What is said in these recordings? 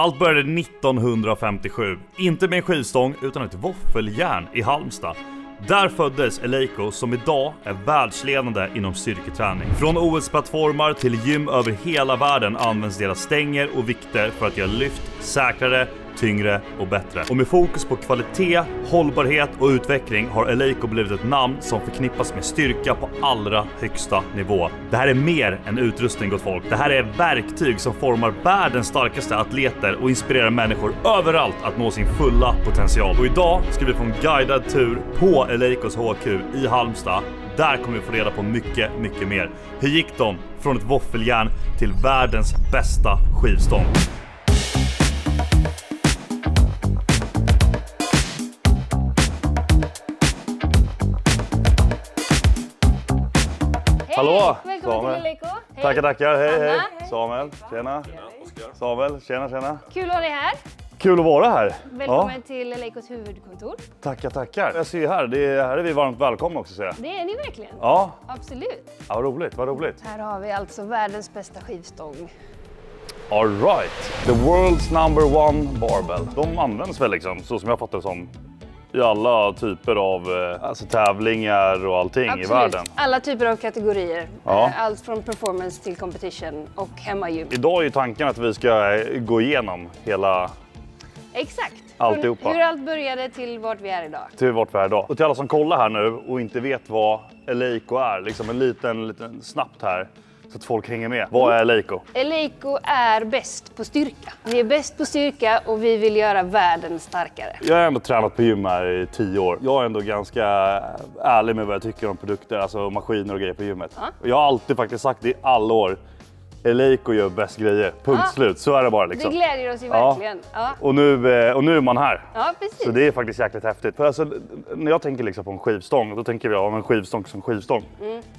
Allt började 1957, inte med en skivstång utan ett våffeljärn i Halmstad. Där föddes Eleiko som idag är världsledande inom styrketräning. Från OS-plattformar till gym över hela världen används deras stänger och vikter för att göra lyft säkrare, tyngre och bättre. Och med fokus på kvalitet, hållbarhet och utveckling har Eleiko blivit ett namn som förknippas med styrka på allra högsta nivå. Det här är mer än utrustning, gott folk. Det här är verktyg som formar världens starkaste atleter och inspirerar människor överallt att nå sin fulla potential. Och idag ska vi få en guidad tur på Eleikos HQ i Halmstad. Där kommer vi få reda på mycket, mycket mer. Hur gick de från ett våffeljärn till världens bästa skivstång? Hallå! Välkommen till Eleiko. Tackar, hej. Anna. Samuel, tjena. Samuel, tjena. Kul att ha dig här. Kul att vara här. Välkommen till Eleikos huvudkontor. Tackar. Jag ser här, här är vi varmt välkomna också, ser jag. Det är ni verkligen. Ja. Absolut. Ja, vad roligt. Här har vi alltså världens bästa skivstång. All right. The world's #1 barbell. De används väl liksom, så som jag fattar det som, i alla typer av tävlingar och allting. Absolut. I världen. Alla typer av kategorier. Ja. Allt från performance till competition och hemmagym. Idag är ju tanken att vi ska gå igenom hela... Exakt. Alltihopa. Hur allt började till vart vi är idag. Till vart vi är idag. Och till alla som kollar här nu och inte vet vad Eleiko är, liksom en liten snabbt här, så att folk hänger med. Vad är Eleiko? Eleiko är bäst på styrka. Vi är bäst på styrka och vi vill göra världen starkare. Jag har ändå tränat på gym här i 10 år. Jag är ändå ganska ärlig med vad jag tycker om produkter, alltså maskiner och grejer på gymmet. Ja. Jag har alltid faktiskt sagt det i alla år. Eleiko gör bäst grejer. Punkt slut. Så är det bara liksom. Det glädjer oss ju verkligen. Ja. Och nu är man här. Ja, precis. Så det är faktiskt jäkligt häftigt. För alltså, när jag tänker liksom på en skivstång, då tänker jag om en skivstång som skivstång.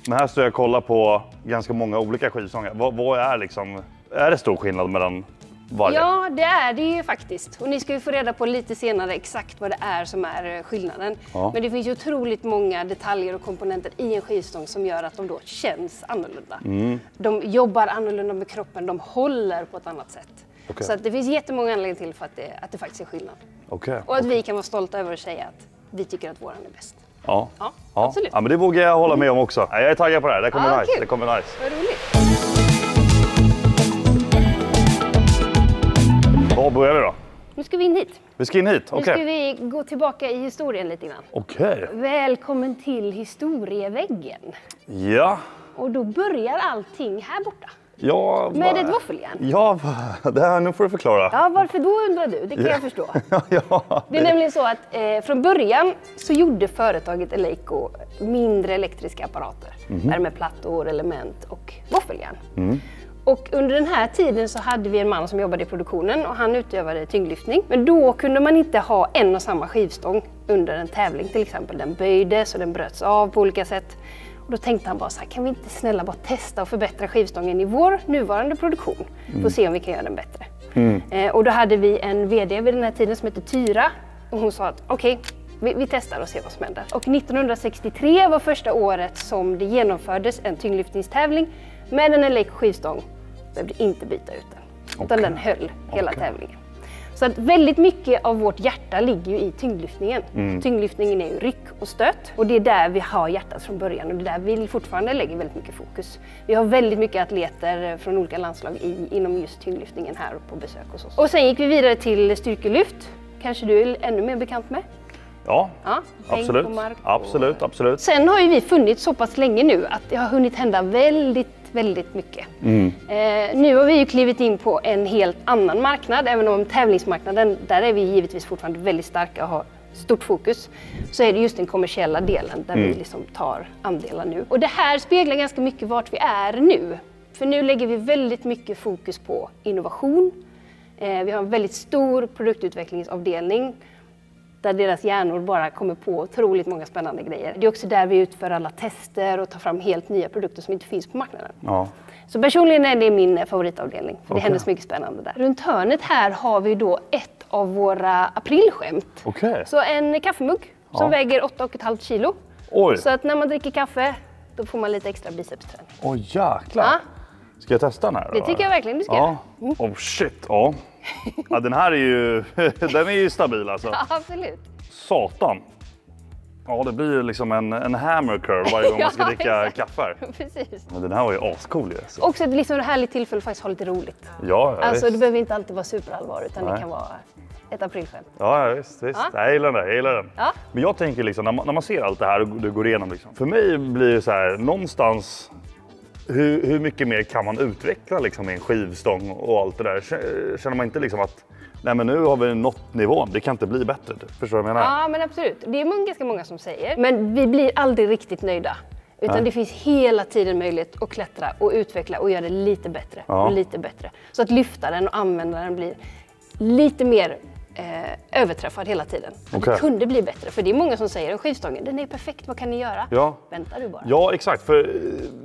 Men här står jag och kollar på ganska många olika skivstångar. Vad är liksom, är det stor skillnad mellan varje? Ja, det är det ju faktiskt. Och ni ska ju få reda på lite senare exakt vad det är som är skillnaden. Ja. Men det finns ju otroligt många detaljer och komponenter i en skivstång som gör att de då känns annorlunda. De jobbar annorlunda med kroppen, de håller på ett annat sätt. Okay. Så att det finns jättemånga anledningar till för att det faktiskt är skillnad. Okay. Och att vi kan vara stolta över att säga att vi tycker att våran är bäst. Ja, absolut. Ja, men det vågar jag hålla med om också. Jag är taggad på det här, det kommer nice. Kul. Det kommer nice. Vad roligt. Var börjar vi då? Nu ska vi in hit. Vi ska in hit, okej. Nu ska vi gå tillbaka i historien lite grann. Okej. Välkommen till historieväggen. Ja. Och då börjar allting här borta. Ja, med ett våffeljärn. Ja, det här, nu får du förklara. Ja, varför då undrar du? Det kan jag förstå. Ja, det är nämligen så att från början så gjorde företaget Eleiko mindre elektriska apparater. Värmeplattor, element och våffeljärn. Och under den här tiden så hade vi en man som jobbade i produktionen och han utövade tyngdlyftning. Men då kunde man inte ha en och samma skivstång under en tävling till exempel. Den böjdes och den bröts av på olika sätt. Och då tänkte han bara så här, kan vi inte snälla bara testa och förbättra skivstången i vår nuvarande produktion? För att se om vi kan göra den bättre. Och då hade vi en vd vid den här tiden som heter Tyra. Och hon sa att okej, vi testar och ser vad som händer. Och 1963 var första året som det genomfördes en tyngdlyftningstävling med en Eleiko skivstång. Behövde inte byta ut den, utan den höll hela tävlingen. Så att väldigt mycket av vårt hjärta ligger ju i tyngdlyftningen. Tyngdlyftningen är ju ryck och stöt och det är där vi har hjärtat från början och det är där vi fortfarande lägger väldigt mycket fokus. Vi har väldigt mycket atleter från olika landslag inom just tyngdlyftningen här på besök hos oss. Och sen gick vi vidare till styrkelyft. Kanske du är ännu mer bekant med? Ja, absolut. Sen har ju vi funnits så pass länge nu att det har hunnit hända väldigt mycket. Nu har vi ju klivit in på en helt annan marknad, även om tävlingsmarknaden, där är vi givetvis fortfarande väldigt starka och har stort fokus. Så är det just den kommersiella delen där vi liksom tar andelar nu. Och det här speglar ganska mycket vart vi är nu. För nu lägger vi väldigt mycket fokus på innovation. Vi har en väldigt stor produktutvecklingsavdelning där deras hjärnor bara kommer på otroligt många spännande grejer. Det är också där vi utför alla tester och tar fram helt nya produkter som inte finns på marknaden. Ja. Så personligen är det min favoritavdelning, för det händer så mycket spännande där. Runt hörnet här har vi då ett av våra aprilskämt. Så en kaffemugg som väger 8,5 kilo. Oj. Så att när man dricker kaffe, då får man lite extra bicepsträning. Oj jäklar! Ja. Ska jag testa den här då? Det tycker jag verkligen du ska. Oh shit, ja. Ja, den här är ju, den är ju stabil alltså. Ja, absolut. Satan. Ja, det blir ju liksom en hammer curve varje gång man ska dricka kaffe. Precis. Men den här var ju ascool ju. Så. Också ett liksom härligt tillfälle att faktiskt ha lite roligt. Ja, alltså visst. det behöver inte alltid vara superallvar utan det kan vara ett aprilskämt. Ja, visst. Ja. Jag gillar den. Ja. Men jag tänker liksom, när man ser allt det här och du går igenom liksom. För mig blir det så här, någonstans, hur mycket mer kan man utveckla liksom i en skivstång och allt det där? Känner man inte liksom att nej, men nu har vi nått nivån, det kan inte bli bättre. Förstår du vad jag menar? Ja, men absolut. Det är ganska många som säger. Men vi blir aldrig riktigt nöjda. Utan det finns hela tiden möjlighet att klättra och utveckla och göra det lite bättre och lite bättre. Så att lyfta den och använda den blir lite mer överträffad hela tiden. Okay. Det kunde bli bättre, för det är många som säger att skivstången, den är perfekt, vad kan ni göra? Ja. Vänta du bara. Ja, exakt. För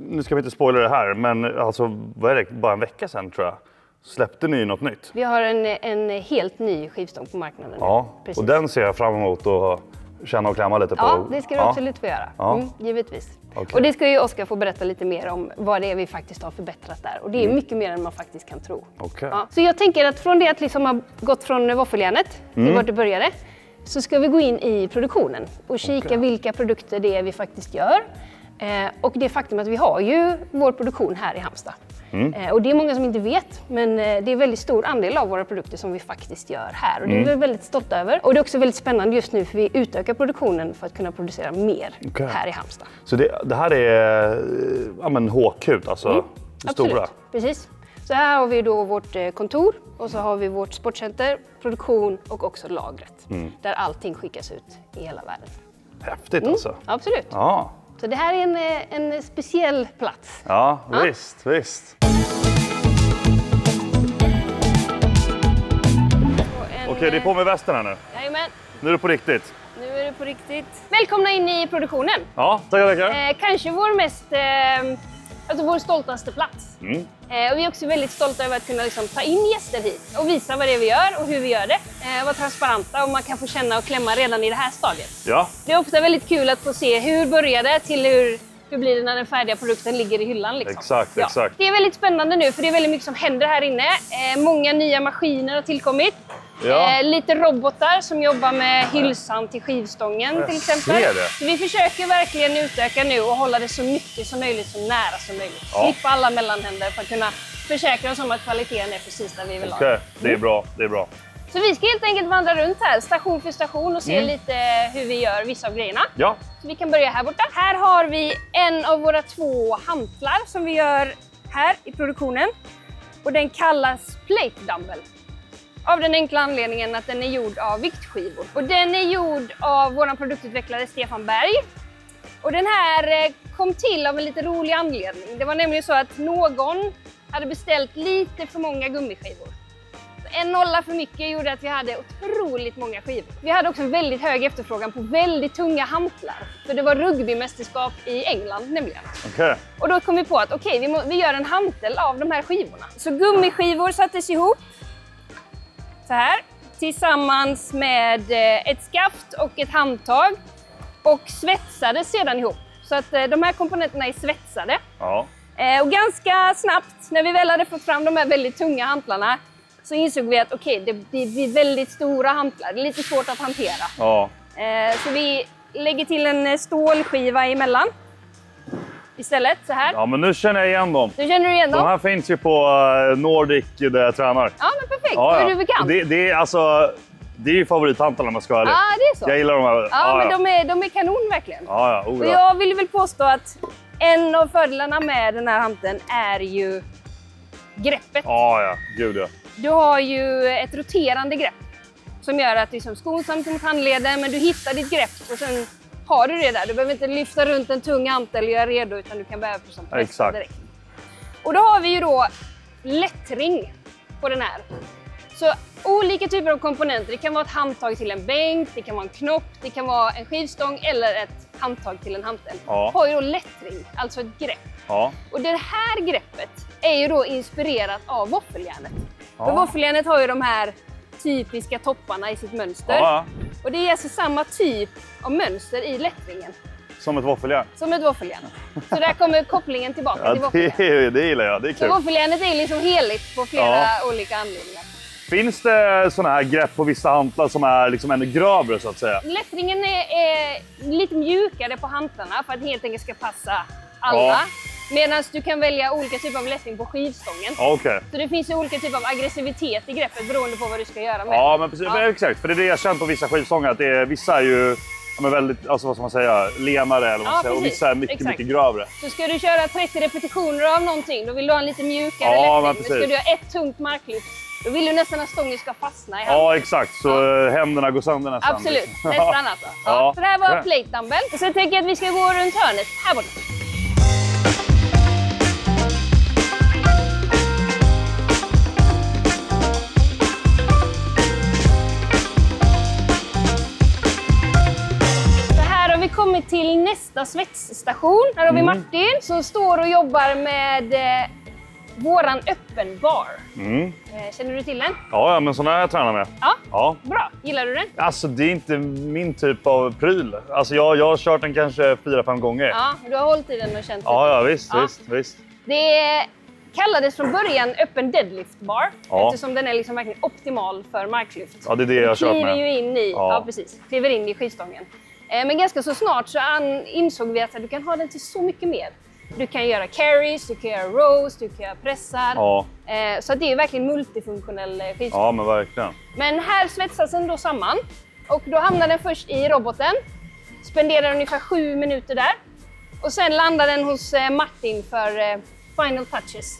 nu ska vi inte spoila det här, men alltså, vad är det? Bara en vecka sedan tror jag. Släppte ni något nytt? Vi har en helt ny skivstång på marknaden. Ja, precis. Och den ser jag fram emot att känna och klämma lite på. Ja, det ska du absolut få göra. Ja. Givetvis. Okay. Och det ska ju Oskar få berätta lite mer om vad det är vi faktiskt har förbättrat där. Och det är mycket mer än man faktiskt kan tro. Okay. Ja. Så jag tänker att från det att liksom ha gått från våffeljärnet till vart det började, så ska vi gå in i produktionen och kika vilka produkter det är vi faktiskt gör. Och det faktum att vi har ju vår produktion här i Halmstad. Och det är många som inte vet, men det är en väldigt stor andel av våra produkter som vi faktiskt gör här. Och det är vi väldigt stolta över. Och det är också väldigt spännande just nu, för vi utökar produktionen för att kunna producera mer här i Halmstad. Så det här är HQ, alltså det stora? Absolut, precis. Så här har vi då vårt kontor och så har vi vårt sportcenter, produktion och också lagret. Där allting skickas ut i hela världen. Häftigt alltså. Absolut. Ja. Så det här är en speciell plats. Ja, visst. Okej, det är på med västen här nu. Jajamän. Nu är det på riktigt. Nu är det på riktigt. Välkomna in i produktionen. Ja, tackar. Kanske vår vår stoltaste plats. Och vi är också väldigt stolta över att kunna ta in gäster hit och visa vad det är vi gör och hur vi gör det. Vara transparenta och man kan få känna och klämma redan i det här stadiet. Ja. Det är ofta väldigt kul att få se hur börjar det till hur blir det när den färdiga produkten ligger i hyllan. Liksom. Exakt. Det är väldigt spännande nu, för det är väldigt mycket som händer här inne. Många nya maskiner har tillkommit. Ja. Lite robotar som jobbar med hylsan till skivstången till exempel. Så vi försöker verkligen utöka nu och hålla det så mycket som möjligt, så nära som möjligt. Slippa alla mellanhänder för att kunna försäkra oss om att kvaliteten är precis där vi vill ha. Okej, det är bra. Så vi ska helt enkelt vandra runt här station för station och se lite hur vi gör vissa av grejerna. Ja. Så vi kan börja här borta. Här har vi en av våra 2 hantlar som vi gör här i produktionen. Och den kallas Plate Dumbbell. Av den enkla anledningen att den är gjord av viktskivor. Och den är gjord av vår produktutvecklare Stefan Berg. Och den här kom till av en lite rolig anledning. Det var nämligen så att någon hade beställt lite för många gummiskivor. En nolla för mycket gjorde att vi hade otroligt många skivor. Vi hade också en väldigt hög efterfrågan på väldigt tunga hantlar. För det var rugbymästerskap i England nämligen. Okay. Och då kom vi på att vi gör en hantel av de här skivorna. Så gummiskivor sattes ihop. Så här. Tillsammans med ett skaft och ett handtag. Och svetsades sedan ihop. Så att de här komponenterna är svetsade. Ja. Och ganska snabbt, när vi väl hade fått fram de här väldigt tunga hantlarna, så insåg vi att det blir väldigt stora hantlar. Det är lite svårt att hantera. Ja. Så vi lägger till en stålskiva emellan. Istället, så här. Ja, men nu känner jag igen dem. Nu känner du igen dem? De här finns ju på Nordic där jag tränar. Ja, men perfekt. Ja. Är du bekant? Det är ju favorithantlarna man ska ha. Ja, det är så. Jag gillar de här. Ja, men de är kanon verkligen. Ja. Och jag vill väl påstå att en av fördelarna med den här hanteln är ju greppet. Ja, gud ja. Du har ju ett roterande grepp som gör att det är skonsamt mot handleden, men du hittar ditt grepp och sen har du det där. Du behöver inte lyfta runt en tung hantel och göra redo, utan du kan börja pressa direkt. Och då har vi ju då lättring på den här. Så olika typer av komponenter. Det kan vara ett handtag till en bänk, det kan vara en knopp, det kan vara en skivstång eller ett handtag till en hantel. Har ju då lättring, alltså ett grepp. Ja. Och det här greppet är ju då inspirerat av våffeljärnet. För våffeljärnet har ju de här typiska topparna i sitt mönster. Ja. Och det är alltså samma typ av mönster i lättringen. Som ett våffeljärn? Som ett våffeljärn. Så där kommer kopplingen tillbaka till våffeljärn. Det gillar jag, det är kul. Så våffeljärnet är liksom heligt på flera olika anledningar. Finns det såna här grepp på vissa hantlar som är liksom ännu grövre så att säga? Lättringen är lite mjukare på hantlarna för att helt enkelt ska passa alla. Ja. Medan du kan välja olika typer av lättring på skivstången. Ja, okej. Så det finns ju olika typer av aggressivitet i greppet beroende på vad du ska göra med. Ja, men precis. Exakt. För det är det jag känt på vissa skivstångar. Att vissa är ju väldigt, alltså vad ska man säga, lenare eller vad man säger. Och vissa är mycket grövre. Så ska du köra 30 repetitioner av någonting, då vill du ha en lite mjukare lättring. Men ska du ha ett tungt marklyft, då vill du nästan att stången ska fastna i handen. Ja, exakt. Så händerna går sönder nästan. Absolut, nästan alltså. Ja. Så det här var plate dumbbell. Och sen tänker jag att vi ska gå runt hörnet här borta. Vi kommer till nästa svetsstation. Här har vi Martin som står och jobbar med våran öppen bar. Känner du till den? Ja, men sån här jag tränar med. Ja. Bra. Gillar du den? Alltså det är inte min typ av pryl. Alltså jag har kört den kanske 4-5 gånger. Ja, du har hållit i den och känt Ja, visst. Det kallades från början öppen deadlift bar. Eftersom den är liksom verkligen optimal för marklyft. Ja, det är det jag har kört med. Kliver ju in i, kliver in i skivstången. Men ganska så snart så insåg vi att du kan ha den till så mycket mer. Du kan göra carries, du kan göra rows, du kan göra pressar. Ja. Så det är verkligen multifunktionell skivstång. Ja, men verkligen. Men här svetsas den då samman. Och då hamnar den först i roboten. Spenderar ungefär 7 minuter där. Och sen landar den hos Martin för final touches.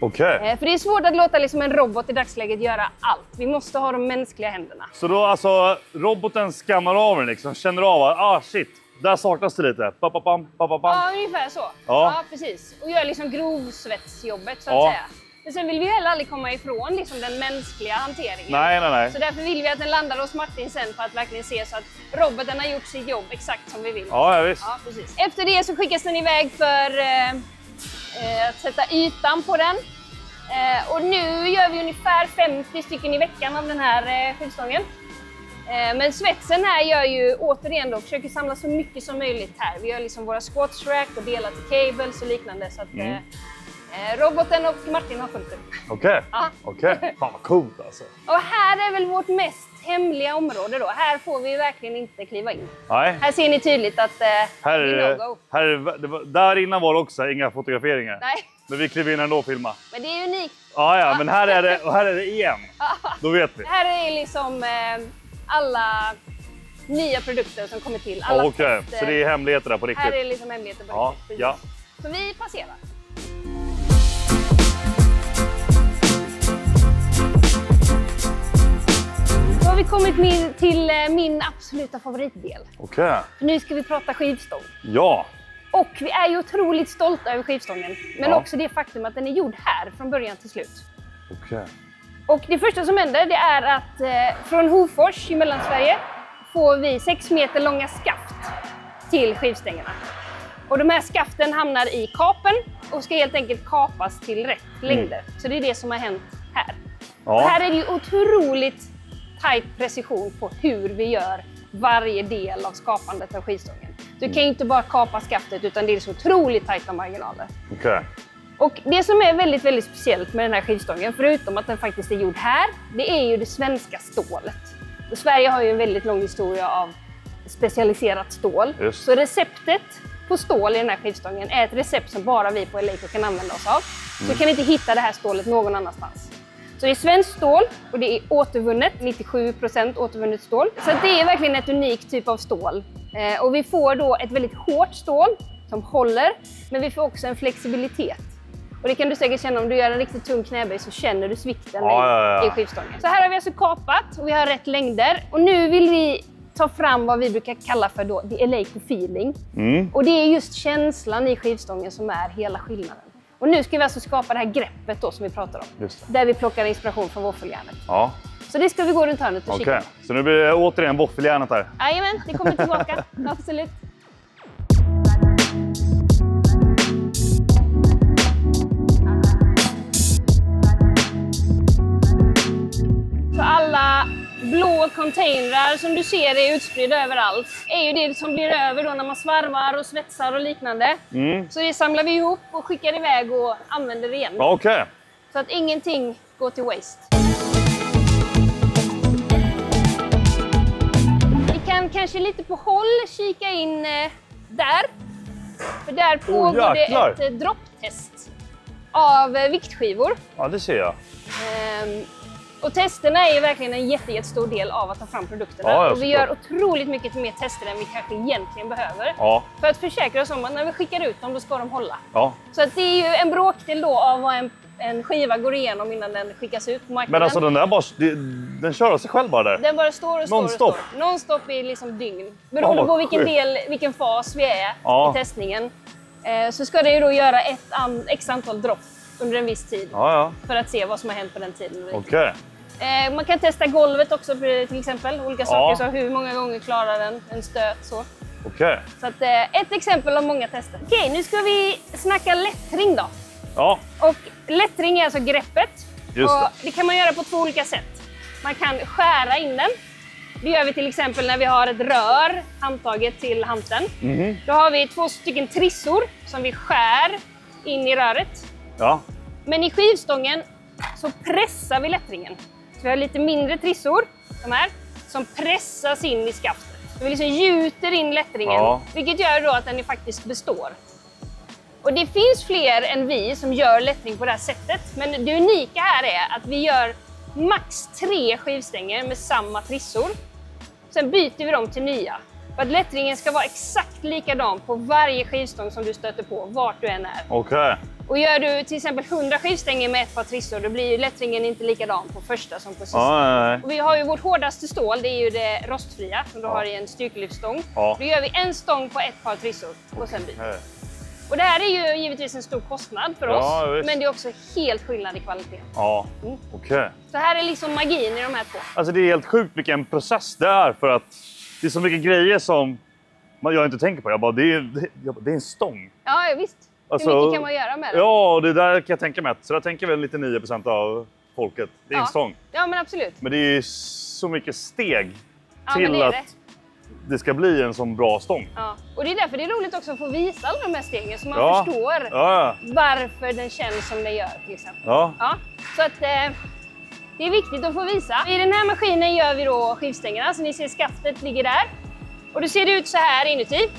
Okej. För det är svårt att låta liksom en robot i dagsläget göra allt. Vi måste ha de mänskliga händerna. Så då alltså roboten skannar av den liksom, känner av att shit, där saknas det lite. Ja, ungefär så. Ja, precis. Och gör liksom grovsvetsjobbet så att säga. Men sen vill vi heller aldrig komma ifrån liksom den mänskliga hanteringen. Nej. Så därför vill vi att den landar hos Martin sen för att verkligen se så att roboten har gjort sitt jobb exakt som vi vill. Ja, visst. Ja, precis. Efter det så skickas den iväg för att sätta ytan på den. Och nu gör vi ungefär 50 stycken i veckan av den här skivstången. Men svetsen här gör ju återigen då, försöker samla så mycket som möjligt här. Vi gör liksom våra squats rack och delar till cables och liknande. Så att roboten och Martin har fullt upp. Okej. Fan vad coolt alltså. Och här är väl vårt mest hemliga område då. Här får vi verkligen inte kliva in. Nej. Här ser ni tydligt att här det är no-go. Där innan var det också inga fotograferingar. Nej. Men vi kliver in ändå och filmar. Men det är unikt. Ja, men här är det igen. Då vet vi. Här är liksom alla nya produkter som kommer till. Okej, så det är hemligheter där på riktigt. Här är liksom hemligheter på riktigt. Ja. Så vi passerar. Då har vi kommit till min absoluta favoritdel. Okej. Nu ska vi prata skivstång. Ja. Och vi är ju otroligt stolta över skivstången. Men också det faktum att den är gjord här från början till slut. Okej. Och det första som händer det är att från Hofors i Mellansverige får vi 6 meter långa skaft till skivstängerna. Och de här skaften hamnar i kapen och ska helt enkelt kapas till rätt längder. Så det är det som har hänt här. Och här är det ju otroligt tajt precision på hur vi gör varje del av skapandet av skivstången. Du kan ju inte bara kapa skaftet utan det är så otroligt tajta marginaler. Okej. Och det som är väldigt, väldigt speciellt med den här skivstången, förutom att den faktiskt är gjord här, det är ju det svenska stålet. Och Sverige har ju en väldigt lång historia av specialiserat stål. Just. Så receptet på stål i den här skivstången är ett recept som bara vi på Eleiko kan använda oss av. Så vi kan inte hitta det här stålet någon annanstans. Så det är svenskt stål och det är återvunnet, 97% återvunnet stål. Så det är verkligen ett unikt typ av stål. Och vi får då ett väldigt hårt stål som håller, men vi får också en flexibilitet. Och det kan du säkert känna om du gör en riktigt tung knäböj så känner du svikten i skivstången. Så här har vi alltså kapat och vi har rätt längder. Och nu vill vi ta fram vad vi brukar kalla för då the Eleiko feeling. Och det är just känslan i skivstången som är hela skillnaden. Och nu ska vi alltså skapa det här greppet då som vi pratar om. Just det. Där vi plockar inspiration från våffeljärnet. Ja. Så det ska vi gå runt hörnet och kika. Okej, så nu blir det återigen våffeljärnet här. Jajamän, det kommer tillbaka. Absolut. Så alla blå containrar som du ser är utspridda överallt är ju det som blir över då när man svarvar och svetsar och liknande. Så det samlar vi ihop och skickar iväg och använder igen. Okej. Så att ingenting går till waste. kanske lite på håll kika in där. För där pågår det ett dropptest av viktskivor. Ja, det ser jag. Och testerna är ju verkligen en jättestor del av att ta fram produkterna. Ja, och vi gör otroligt mycket mer tester än vi kanske egentligen behöver. Ja. För att försäkra oss om att när vi skickar ut dem, då ska de hålla. Ja. Så att det är ju en bråkdel då av vad en skiva går igenom innan den skickas ut på marknaden. Men alltså den där bara, den kör sig själv bara där? Den bara står och står Non-stop. och står. Non-stop i liksom dygn. Beroende på vilken fas vi är i testningen. Så ska det ju då göra ett x antal dropp under en viss tid. För att se vad som har hänt på den tiden. Okej. Man kan testa golvet också till exempel. Olika saker, så hur många gånger klarar den en stöt så. Okej. Så att, ett exempel av många tester. Okej, nu ska vi snacka lättring då. Ja. Och lättring är alltså greppet. Just och det kan man göra på 2 olika sätt. Man kan skära in den. Det gör vi till exempel när vi har ett rör handtaget till hanteln. Då har vi 2 stycken trissor som vi skär in i röret. Ja. Men i skivstången så pressar vi lättringen. Så vi har lite mindre trissor, de här, som pressas in i skaftet. Vi liksom gjuter in lättringen, vilket gör då att den faktiskt består. Och det finns fler än vi som gör lättring på det här sättet. Men det unika här är att vi gör max 3 skivstänger med samma trissor. Sen byter vi dem till nya. För att lättringen ska vara exakt likadan på varje skivstång som du stöter på, vart du än är. Okej. Och gör du till exempel 100 skivstänger med ett par trissor, då blir ju lättringen inte likadan på första som på sista. Och vi har ju vårt hårdaste stål, det är ju det rostfria som du har i en styrkelyftstång. Då gör vi en stång på ett par trissor och sen byter. Och det här är ju givetvis en stor kostnad för oss, men det är också helt skillnad i kvalitet. Okej. Så här är liksom magin i de här 2. Alltså det är helt sjukt vilken process det är, för att det är så mycket grejer som jag inte tänker på. Jag bara, det är en stång. Ja, visst. Alltså, hur mycket kan man göra med det? Ja, det där kan jag tänka mig. Så där tänker väl 99% av folket. Det är en stång. Ja, men absolut. Men det är ju så mycket steg till att det ska bli en sån bra stång. Ja. Och det är därför det är roligt också att få visa alla de här stegen så man förstår varför den känns som den gör till exempel. Så att det är viktigt att få visa. I den här maskinen gör vi då skivstängerna, så ni ser skaftet ligger där. Och då ser det ut så här inuti.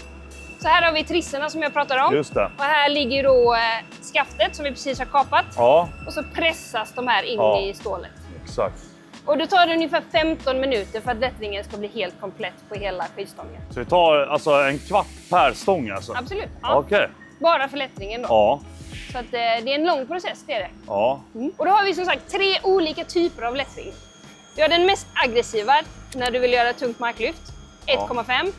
Så här har vi trisserna som jag pratade om. Just det. Och här ligger då skaftet som vi precis har kapat. Och så pressas de här in i stålet. Exakt. Och då tar det ungefär 15 minuter för att lättringen ska bli helt komplett på hela skivstången. Så det tar alltså en kvart per stång alltså? Absolut. Okej. Bara för lättringen då. Så att, det är en lång process, det är det. Och då har vi som sagt 3 olika typer av lättring. Vi har den mest aggressiva när du vill göra tungt marklyft. 1,5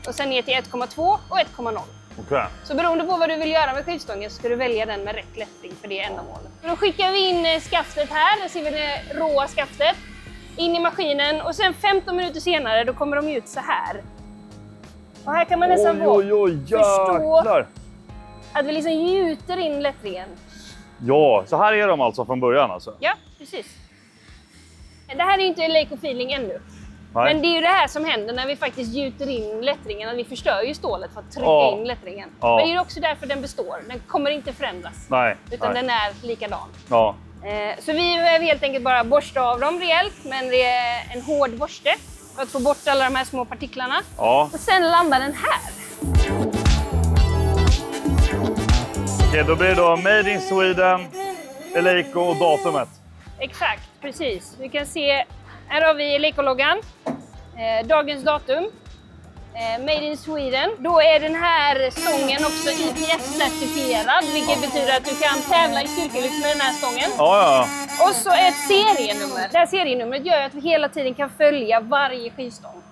och sen ner till 1,2 och 1,0. Okay. Så beroende på vad du vill göra med skivstången så ska du välja den med rätt lättring för det ändamålet. Så då skickar vi in skaftet här, där ser vi det råa skaftet, in i maskinen och sen 15 minuter senare då kommer de ut så här. Och här kan man nästan förstå att vi liksom gjuter in lättringen. Ja, så här är de alltså från början alltså? Ja, precis. Det här är inte Eleiko Feeling ännu. Nej. Men det är ju det här som händer när vi faktiskt gjuter in lättringen, att vi förstör ju stålet för att trycka in lättringen. Men det är ju också därför den består. Den kommer inte förändras. Utan den är likadan. Så vi behöver helt enkelt bara borsta av dem rejält, men det är en hård borste för att få bort alla de här små partiklarna. Och sen landar den här. Okej, då blir det då Made in Sweden, Eleiko och datumet. Exakt, precis. Vi kan se, här har vi Eleiko-loggan, dagens datum, Made in Sweden. Då är den här stången också IPS-certifierad, vilket betyder att du kan tävla i styrkelyft med den här stången. Och så ett serienummer. Det här serienumret gör att vi hela tiden kan följa varje skivstång.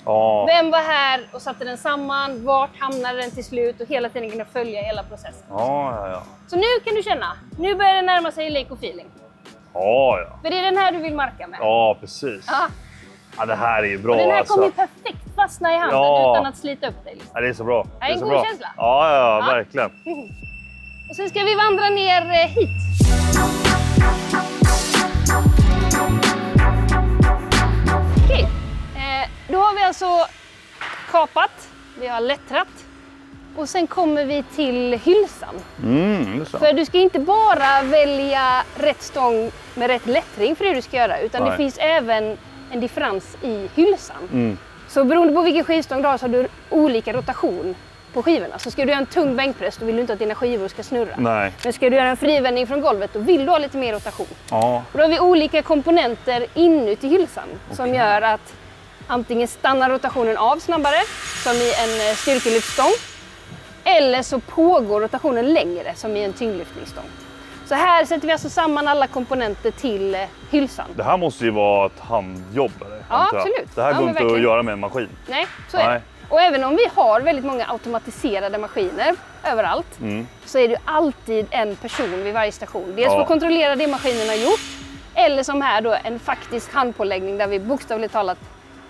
Vem var här och satte den samman, vart hamnade den till slut och hela tiden kunna följa hela processen. Så nu kan du känna, nu börjar det närma sig Eleiko Feeling. För det är den här du vill marka med. Ja, precis. Ja, det här är ju bra. Och den här alltså. kommer ju perfekt fastna i handen utan att slita upp dig. Liksom. Ja, det är så bra. Det är en god känsla. Ja, verkligen. Och sen ska vi vandra ner hit. Okej. Då har vi alltså kapat, vi har lättrat. Och sen kommer vi till hylsan. För du ska inte bara välja rätt stång med rätt lättring för det du ska göra. Utan det finns även en differens i hylsan. Så beroende på vilken skivstång du har så har du olika rotation på skivorna. Så ska du göra en tung bänkpress då vill du inte att dina skivor ska snurra. Nej. Men ska du göra en frivändning från golvet då vill du ha lite mer rotation. Ja. Och då har vi olika komponenter inuti hylsan som gör att antingen stannar rotationen av snabbare som i en styrkelyftstång eller så pågår rotationen längre som i en tyngdlyftningsstång. Så här sätter vi alltså samman alla komponenter till hylsan. Det här måste ju vara ett handjobb. Eller? Ja, absolut. Det här går inte att göra med en maskin. Nej, så är det. Och även om vi har väldigt många automatiserade maskiner överallt så är det ju alltid en person vid varje station. Dels för att kontrollera det maskinen har gjort eller som här då en faktisk handpåläggning där vi bokstavligt talat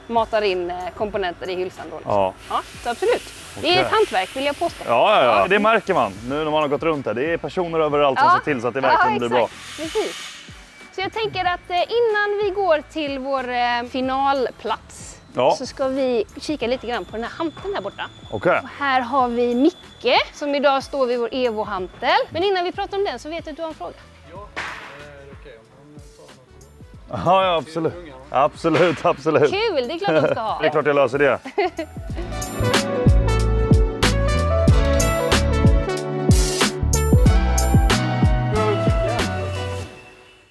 matar in komponenter i hylsan. Då liksom. Ja, så absolut. Det är ett hantverk vill jag påstå. Ja, det märker man nu när man har gått runt här. Det är personer överallt som ser till så att det verkligen blir bra. Precis. Så jag tänker att innan vi går till vår finalplats så ska vi kika lite grann på den här hanteln här borta. Okej. Här har vi Micke som idag står vid vår Evo-hantel. Men innan vi pratar om den så vet jag att du har en fråga. Ja, är det okej om han tar något? Ja, absolut. Absolut. Kul, det är klart de ska ha. Det är klart jag löser det.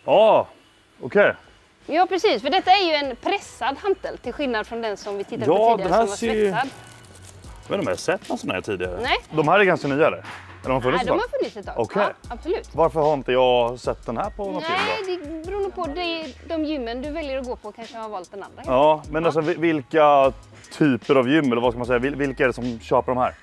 Ja, okej. Ja, precis. För detta är ju en pressad hantel till skillnad från den som vi tittade på tidigare som var svetsad. Jag vet inte om jag har sett någon sån här tidigare. Nej. De här är ganska nya eller? De har funnits Nej, de har funnits ett tag. Okej. Ja, absolut. Varför har inte jag sett den här på något film då? Nej, det beror nog på de gymmen du väljer att gå på kanske har valt den andra. Ja, men alltså vilka typer av gym eller vad ska man säga? Vilka är det som köper de här?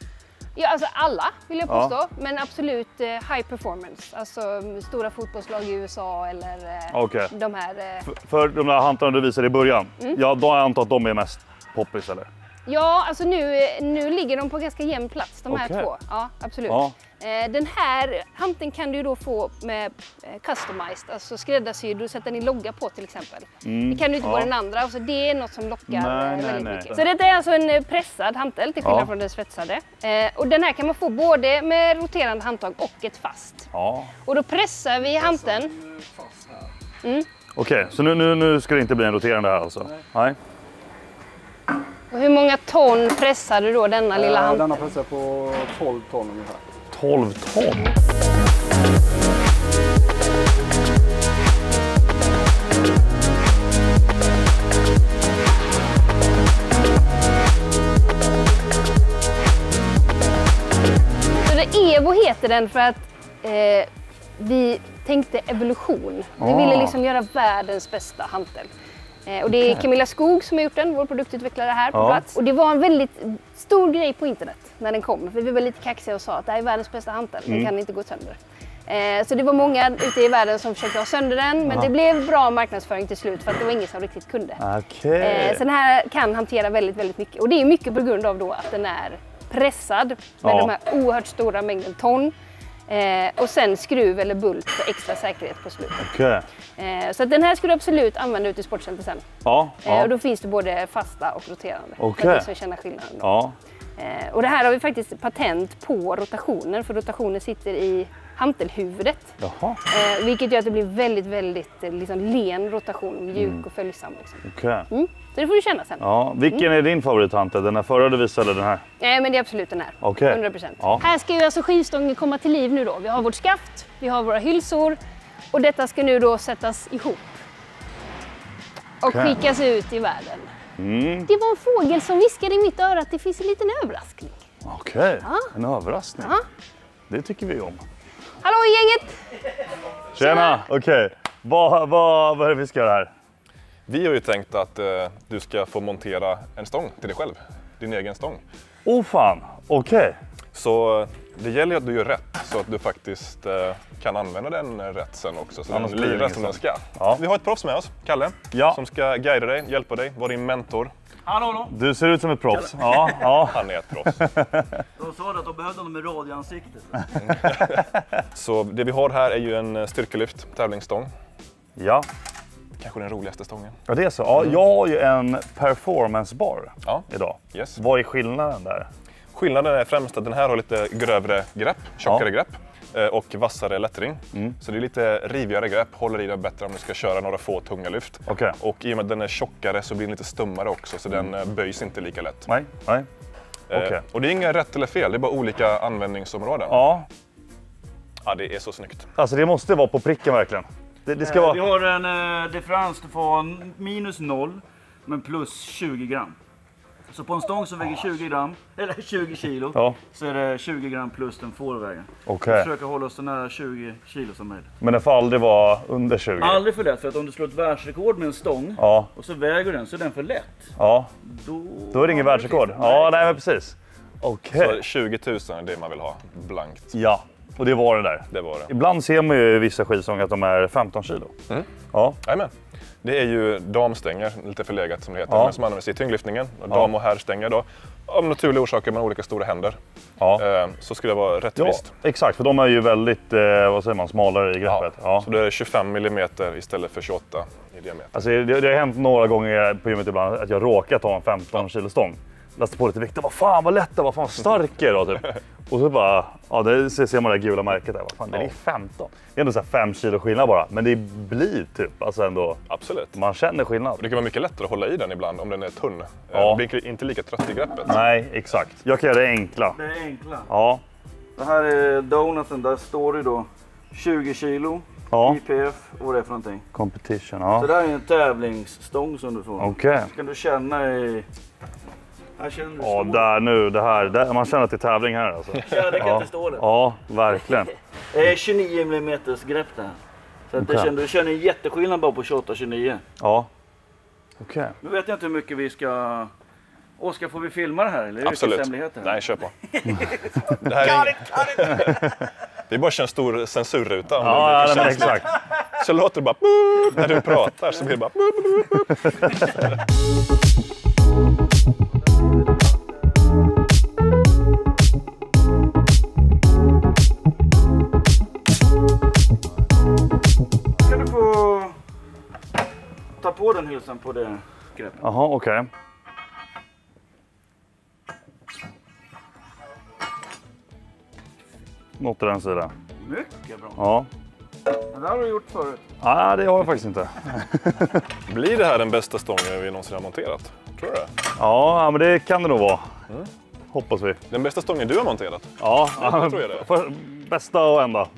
Ja, alltså alla vill jag påstå, men absolut high performance. Alltså stora fotbollslag i USA eller de här... För de där hantarna du visade i början, ja då har jag antar att de är mest poppis eller? Ja, alltså nu ligger de på ganska jämn plats de här två. Ja, absolut. Ja. Den här hanteln kan du ju då få med customized, alltså skräddarsydd och sätta din logga på till exempel. Det kan du inte på den andra, alltså det är något som lockar väldigt mycket. Så detta är alltså en pressad hantel till skillnad från den svetsade. Och den här kan man få både med roterande handtag och ett fast. Ja. Och då pressar vi hanteln. Okej, så nu ska det inte bli en roterande här alltså? Nej. Och hur många ton pressar du då denna lilla hantel? Denna pressar på 12 ton ungefär. 12 ton? Så Evo heter den för att vi tänkte evolution. Vi ville liksom göra världens bästa hantel. Och det är Camilla Skog som har gjort den, vår produktutvecklare här på plats. Och det var en väldigt stor grej på internet när den kom. För vi var lite kaxiga och sa att det här är världens bästa hantel, den kan inte gå sönder. Så det var många ute i världen som försökte ha sönder den, men det blev bra marknadsföring till slut för att det var ingen som riktigt kunde. Så den här kan hantera väldigt, väldigt mycket. Och det är mycket på grund av då att den är pressad med de här oerhört stora mängden ton. Och sen skruv eller bult för extra säkerhet på slutet. Så att den här skulle du absolut använda ut i sportcenter sen. Och då finns det både fasta och roterande. För att du ska känna skillnaden. Och det här har vi faktiskt patent på rotationen, för rotationen sitter i hantelhuvudet. Vilket gör att det blir väldigt, väldigt liksom, len rotation, mjuk och följsam. Liksom. Så det får du känna sen. Vilken är din favorithantel? Den här förra du visade eller den här? Nej, men det är absolut den här. 100%. Här ska ju alltså skivstången komma till liv nu då. Vi har vårt skaft, vi har våra hylsor och detta ska nu då sättas ihop. Och skickas ut i världen. Det var en fågel som viskade i mitt öra att det finns en liten överraskning. En överraskning. Det tycker vi om. Hallå gänget! Tjena! Vad är det vi ska göra här? Vi har ju tänkt att du ska få montera en stång till dig själv. Din egen stång. Fan, Så det gäller ju att du gör rätt så att du faktiskt kan använda den rätt sen också. Så den lirar som den ska. Vi har ett proffs med oss, Kalle, som ska guida dig, hjälpa dig, vara din mentor. Hallå. Du ser ut som ett proffs. Han är ett proffs. De sa att de behövde honom med radioansiktet. Så det vi har här är ju en styrkelyft tävlingsstång. Kanske den roligaste stången. Ja, det är så. Jag har ju en performance bar idag. Vad är skillnaden där? Skillnaden är främst att den här har lite grövre grepp, tjockare grepp. och vassare lättring. Så det är lite rivigare grepp, håller i det bättre om du ska köra några få tunga lyft. Och i och med att den är tjockare så blir den lite stummare också, så den böjs inte lika lätt. Nej. Och det är inga rätt eller fel, det är bara olika användningsområden. Ja, det är så snyggt. alltså det måste vara på pricken verkligen. Det ska vara... Vi har en differens från -0 men plus 20 gram. Så på en stång som väger 20 gram, eller 20 kilo, så är det 20 gram plus den får väga. Okej. Vi försöker hålla oss så nära 20 kilo som möjligt. Men den får aldrig vara under 20? Aldrig för lätt, för att om du slår ett världsrekord med en stång och så väger den, så är den för lätt. Då är det ingen världsrekord. Nej men precis. Så 20 000 är det man vill ha, blankt. Ja, och det var det där. Det var det. Ibland ser man ju i vissa skivstångar att de är 15 kilo. Jajamän. Det är ju damstänger, lite förlegat som det heter, men som används i tyngdlyftningen. Dam- och herrstänger då. Av naturliga orsaker med olika stora händer. Så skulle det vara rättvist. Ja, exakt, för de är ju väldigt, vad säger man, smalare i greppet. Så det är 25 mm istället för 28 i diameter. Alltså det har hänt några gånger på gymmet ibland att jag råkat ta en 15 kilo stång. Lasta på lite vikt och vad fan vad lätt det var, fan starkare då typ. Och så bara, det ser man det gula märket där, vad fan, det är 15. Det är ändå så här 5 kilo skillnad bara, men det blir typ, alltså ändå. Absolut. Man känner skillnad. Det kan vara mycket lättare att hålla i den ibland om den är tunn. Det blir inte lika trött i greppet. Nej, exakt. Jag kan göra det enkla. Det är enkla. Ja. Det här är donuten, där står det då 20 kilo, IPF och vad det är för någonting. Competition, Så det här är en tävlingsstång som du får. Okej. Så kan du känna i... Här känner du där nu, det här. Man känner att det är tävling här alltså. Ja, det kan inte stå det. Ja, verkligen. Det är 29 mm grepp där. Så att du känner en jätteskillnad bara på 28-29. Ja. Okej. Nu vet jag inte hur mycket vi ska... Oskar, får vi filma det här? Eller absolut. Nej, kör på. Det här är... Vi bara kör en stor censurruta. Ja, men exakt. Så låter det bara... När du pratar så blir det bara... Kan du få ta på den hylsan på det greppet? Jaha, okej. Något i den sidan. Mycket bra. Ja. Det har du gjort förut. Nej, det har jag faktiskt inte. Blir det här den bästa stången vi någonsin har monterat? Tror du det? Ja, men det kan det nog vara. Hoppas vi. Den bästa stången du har monterat? Ja, jag tror jag det. Bästa och enda.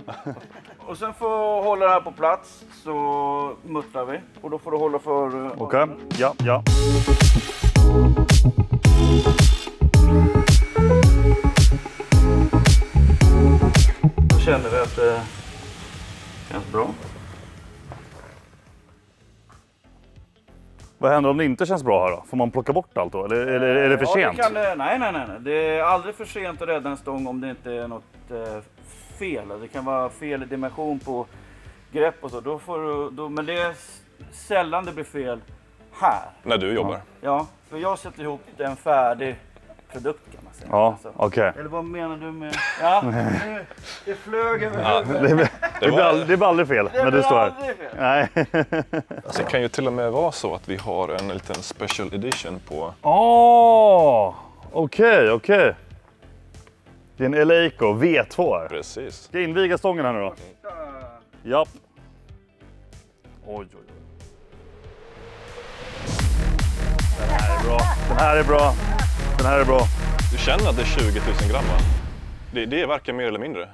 Och sen får hålla det här på plats så muttrar vi. Och då får du hålla för... Okej, ja. Då känner vi att det känns bra. Vad händer om det inte känns bra här då? Får man plocka bort allt då? Eller är det för sent? Nej. Det är aldrig för sent att rädda en stång om det inte är något fel. Det kan vara fel i dimension på grepp och så. Men det är sällan det blir fel här. När du jobbar? Ja, för jag sätter ihop en färdig produkt kan man säga. Ja, okej. Eller vad menar du med... Ja, det flög över det blir aldrig fel när du står här. Nej. Alltså, det kan ju till och med vara så att vi har en liten special edition på... Okej. Det är en Eleiko V2 här. Precis. Ska jag inviga stången här nu då? Japp. Oj. Den här är bra. Du känner att det är 20 000 gram, va? Det är varken mer eller mindre.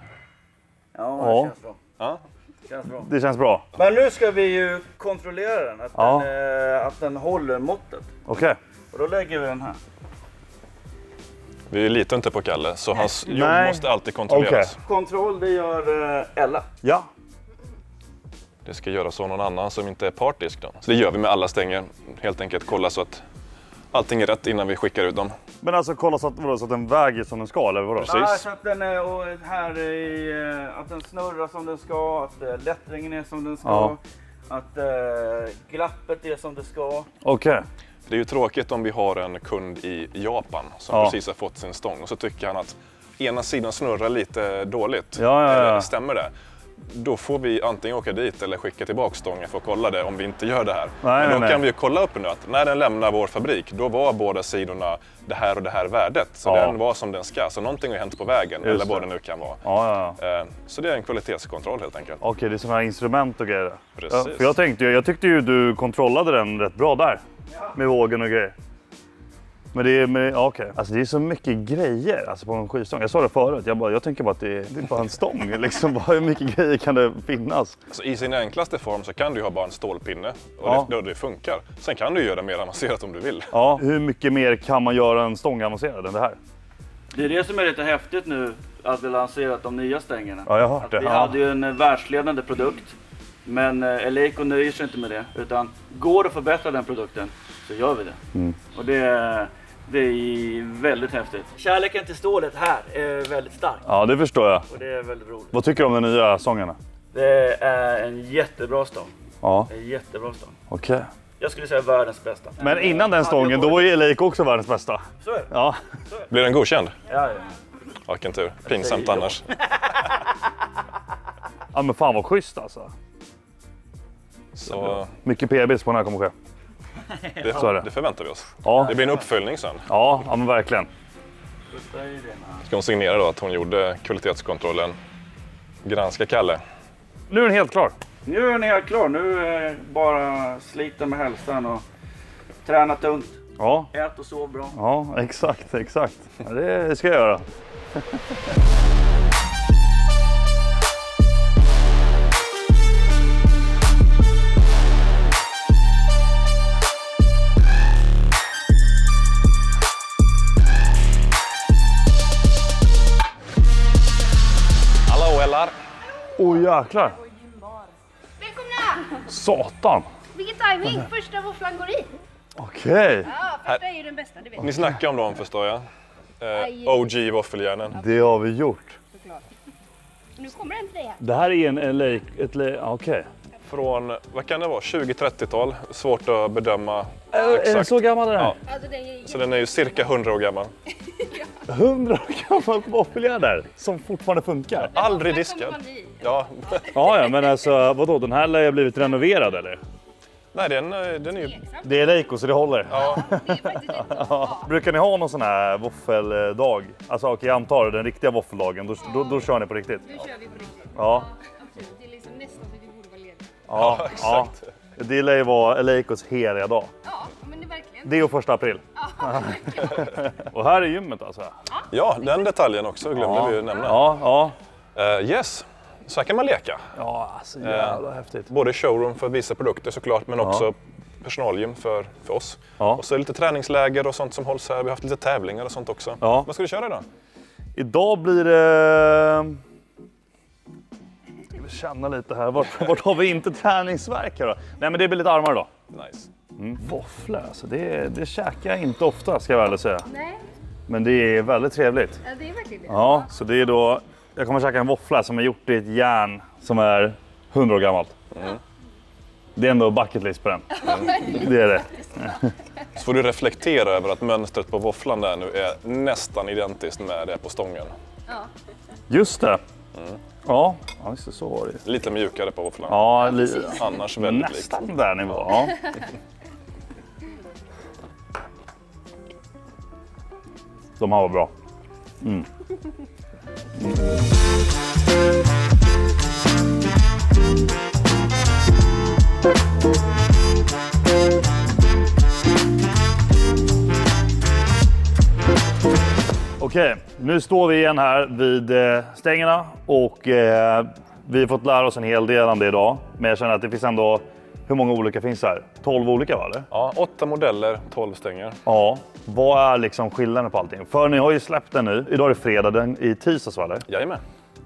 Ja, det känns bra. Ja. Det känns bra. Men nu ska vi ju kontrollera den, att den håller måttet. Okej. Och då lägger vi den här. Vi litar inte på Kalle, så hans jobb måste alltid kontrolleras. Okay. Kontroll, det gör Ella. Ja. Det ska göras av någon annan som inte är partisk då. Så det gör vi med alla stänger. Helt enkelt kolla så att allting är rätt innan vi skickar ut dem. Men alltså kolla så att den väger som den ska, eller vadå? Precis. Ja, så att den är att den snurrar som den ska, att lättringen är som den ska, att glappet är som det ska. Okej. Det är ju tråkigt om vi har en kund i Japan som precis har fått sin stång och så tycker han att ena sidan snurrar lite dåligt. Ja. Stämmer det? då får vi antingen åka dit eller skicka tillbaka stången för att kolla det om vi inte gör det här. Men då kan vi ju kolla upp nu att när den lämnar vår fabrik, då var båda sidorna det här och det här värdet. Så den var som den ska. Så någonting har hänt på vägen, eller vad det nu kan vara. Så det är en kvalitetskontroll helt enkelt. Okej, det är sådana här instrument och grejer. Precis. För jag tyckte ju du kontrollade den rätt bra där. Med vågen och grejer. Men det är, okej. Alltså det är så mycket grejer alltså på en skivstång. Jag sa det förut, jag tänker bara att det är bara en stång. Liksom. Hur mycket grejer kan det finnas? Alltså, i sin enklaste form så kan du ha bara en stålpinne och det funkar. Sen kan du göra det mer avancerat om du vill. Ja, hur mycket mer kan man göra en stång avancerad än det här? Det är det som är lite häftigt nu, att vi lanserat de nya stängerna. Ja, jag har hört det. Vi hade ju en världsledande produkt, men Eleiko nöjer sig inte med det. Utan går det att förbättra den produkten så gör vi det. Och det är väldigt häftigt. Kärleken till stålet här är väldigt stark. Ja, det förstår jag. Och det är väldigt roligt. Vad tycker du om de nya sångerna? Det är en jättebra stång. Ja. En jättebra stång. Okej. Jag skulle säga världens bästa. Men innan den stången, då var ju Eleiko också världens bästa. Så är det. Ja. Blir den godkänd? Ja. Ja, vilken tur. Pinsamt annars. Ja, men fan vad schysst alltså. Så mycket PBs på den här kommer ske. det förväntar vi oss. Ja. Det blir en uppföljning sen. Ja, men verkligen. Ska hon signera då att hon gjorde kvalitetskontrollen? Granska Kalle. Nu är den helt klar. Nu är den helt klar. Nu är bara slita med hälsan och träna tungt. Ja. Ät och sov bra. Ja, exakt. Ja, det ska jag göra. Hallå Ellar! Jäklar. Välkomna! Satan. Vilken timing! Första våfflan går i. Okej. Ja, första är ju den bästa, det vet Ni snackar om dem förstår jag. OG våffeljärnen. Det har vi gjort. såklart. Nu kommer den till dig här. Det här är okej. Från, vad kan det vara, 20-30-tal. Svårt att bedöma Är exakt. den så gammal den här? Ja. Alltså, den är... Så den är ju cirka 100 år gammal. 100 år gammalt våffeljärn där, som fortfarande funkar. Aldrig diskad. Ja. Ja, men alltså vadå, den här lär ju ha blivit renoverad eller? Nej, den är ju... Det är Eleiko så det håller. Ja. Det är faktiskt rätt bra. Brukar ni ha någon sån här våffeldag? Alltså okej, jag antar den riktiga våffeldagen, då kör ni på riktigt? Nu kör vi på riktigt. Ja. Absolut. Det är liksom nästan så vi borde vara lediga. Ja, exakt. Ja. Det lär ju vara Eleikos heliga dag. Ja, men det är verkligen. Det är 1 april. Och här är gymmet alltså? Ja, den detaljen också glömde vi ju nämna. Ja. Yes, så här kan man leka. Ja, alltså jävla häftigt. Både showroom för att visa produkter såklart, men också personalgym för oss. Ja. Och så lite träningsläger och sånt som hålls här. Vi har haft lite tävlingar och sånt också. Ja. Vad ska du köra idag? Idag blir det... Jag vill känna lite här. Vart har vi inte träningsvärk här då? Nej, men det blir lite armar då. Nice. Våfflor, alltså det käkar jag inte ofta ska jag väl säga. Nej, Men det är väldigt trevligt. ja, det är verkligen det. Ja, så det är då... Jag kommer käka en våffla som är gjort i ett järn som är 100 år gammalt. Det är ändå bucket list på den. Det är det. Så får du reflektera över att mönstret på våfflan där nu är nästan identiskt med det på stången. Ja. Just det. Ja, just det, så var det. Lite mjukare på våfflan. Ja, Annars väldigt likt. nästan där nivå. Ja. De här var bra. Okej, nu står vi igen här vid stängerna och vi har fått lära oss en hel del om det idag. Men jag känner att det finns ändå, hur många olika finns det här? 12 olika va? Eller? Ja, 8 modeller, 12 stänger. Ja, vad är liksom skillnaden på allting? För ni har ju släppt den nu, idag är det fredag, den i tisdags va? Eller? Jajamän.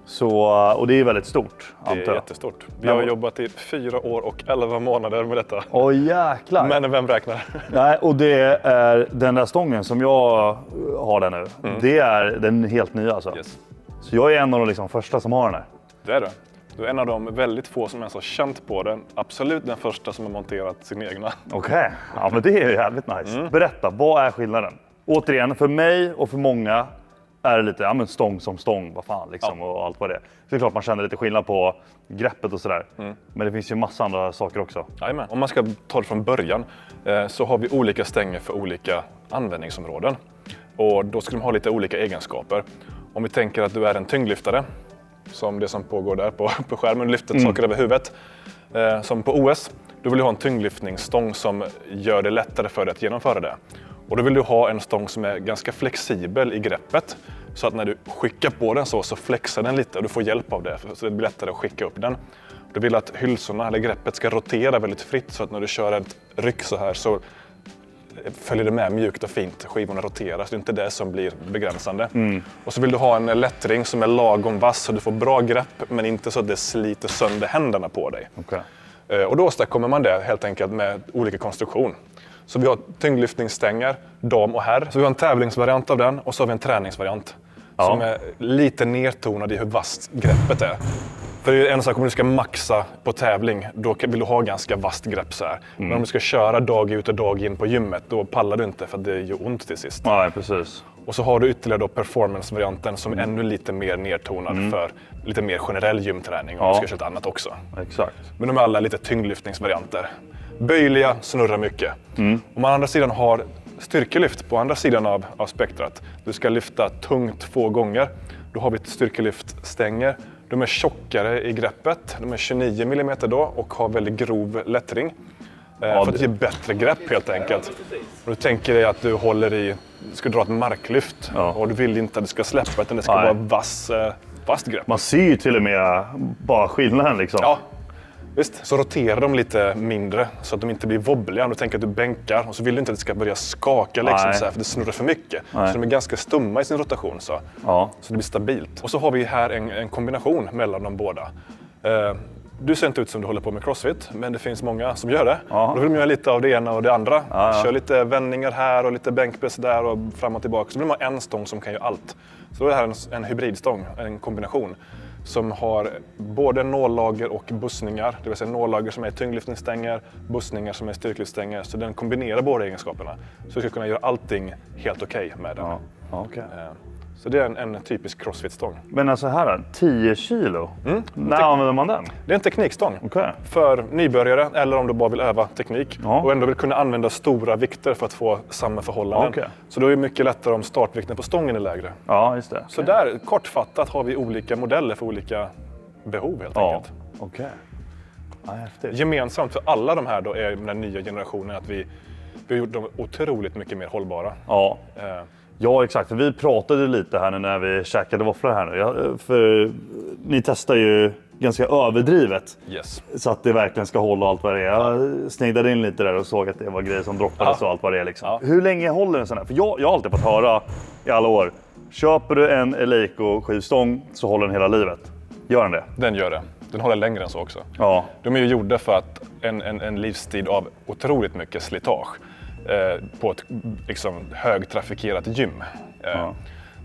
Så, och det är väldigt stort, Det antar är jag. jättestort. Vi har jobbat i 4 år och 11 månader med detta. Åh jäklar! Men vem räknar? Nej, och det är den där stången som jag har där nu. Det är den helt nya alltså. Yes. Så jag är en av de liksom första som har den här. Det är du. Du är en av de väldigt få som ens har känt på den. Absolut den första som har monterat sin egna. Okej, ja men det är jävligt nice. Berätta, vad är skillnaden? Återigen, för mig och för många är det lite stång som stång, vad fan liksom, och allt vad det är. Så det är klart man känner lite skillnad på greppet och sådär. Men det finns ju massa andra saker också. Jajamän. Om man ska ta det från början så har vi olika stänger för olika användningsområden. Och då ska de ha lite olika egenskaper. Om vi tänker att du är en tyngdlyftare, som det som pågår där på skärmen, lyfter saker över huvudet, som på OS, då vill du ha en tyngdlyftningsstång som gör det lättare för dig att genomföra det. Och då vill du ha en stång som är ganska flexibel i greppet, så att när du skickar på den så flexar den lite och du får hjälp av det, så det blir lättare att skicka upp den. Du vill att hylsorna eller greppet ska rotera väldigt fritt, så att när du kör ett ryck så här så följer det med mjukt och fint. Skivorna roterar, så det är inte det som blir begränsande. Och så vill du ha en lättring som är lagom vass, så du får bra grepp men inte så att det sliter sönder händerna på dig. Och då åstadkommer man det helt enkelt med olika konstruktion. Så vi har tyngdlyftningsstänger, dam och herr. Så vi har en tävlingsvariant av den och så har vi en träningsvariant. Som är lite nertonad i hur vasst greppet är. För det är en sak, om du ska maxa på tävling, då vill du ha ganska vasst grepp så här. Men om du ska köra dag ut och dag in på gymmet, då pallar du inte för det gör ont till sist. Ja, precis. Och så har du ytterligare då performance-varianten som är ännu lite mer nertonad för lite mer generell gymträning om du ska köra ett annat också. Exakt. Men de är alla lite tyngdlyftningsvarianter. Böjliga, snurrar mycket. Om man å andra sidan har styrkelyft på andra sidan av spektrat, du ska lyfta tungt 2 gånger, då har vi ett styrkelyftstänger. De är tjockare i greppet, de är 29 mm då och har väldigt grov lättring. För att ge bättre grepp helt enkelt. Och du tänker dig att du håller i, ska dra ett marklyft och du vill inte att det ska släppa, utan det ska vara vasst grepp. Man ser ju till och med bara skillnaden liksom. Ja, visst. Så roterar de lite mindre så att de inte blir wobbliga. Om du tänker att du bänkar och så vill du inte att det ska börja skaka liksom, så här, för det snurrar för mycket. Så de är ganska stumma i sin rotation så det blir stabilt. Och så har vi här en kombination mellan de båda. Du ser inte ut som du håller på med crossfit, men det finns många som gör det. Då vill man göra lite av det ena och det andra. Kör lite vändningar här och lite bänkpress där och fram och tillbaka. Så vill man ha en stång som kan göra allt. Så det här är en hybridstång, en kombination. Som har både nållager och bussningar, det vill säga nållager som är tyngdlyftningsstänger, bussningar som är styrkelyftstänger. Så den kombinerar båda egenskaperna. Så du ska kunna göra allting helt okej med den. Så det är en typisk crossfit-stång. Men alltså här, 10 kilo? När använder man den? Det är en teknikstång för nybörjare eller om du bara vill öva teknik. Och ändå vill kunna använda stora vikter för att få samma förhållanden. Så då är det mycket lättare om startvikten på stången är lägre. Ja, just det. Så där, kortfattat, har vi olika modeller för olika behov helt enkelt. Gemensamt för alla de här då är den nya generationen att vi har gjort dem otroligt mycket mer hållbara. Ja, exakt. Vi pratade lite här nu när vi käkade våfflor här nu. För ni testar ju ganska överdrivet. Så att det verkligen ska hålla allt vad det är. Jag sneglade in lite där och såg att det var grejer som droppades och allt vad det är liksom. Hur länge håller en sån här? För jag har alltid fått höra i alla år. Köper du en Eleiko skivstång så håller den hela livet. Gör den det? Den gör det. Den håller längre än så också. De är ju gjorda för att en livstid av otroligt mycket slitage. På ett liksom, högtrafikerat gym.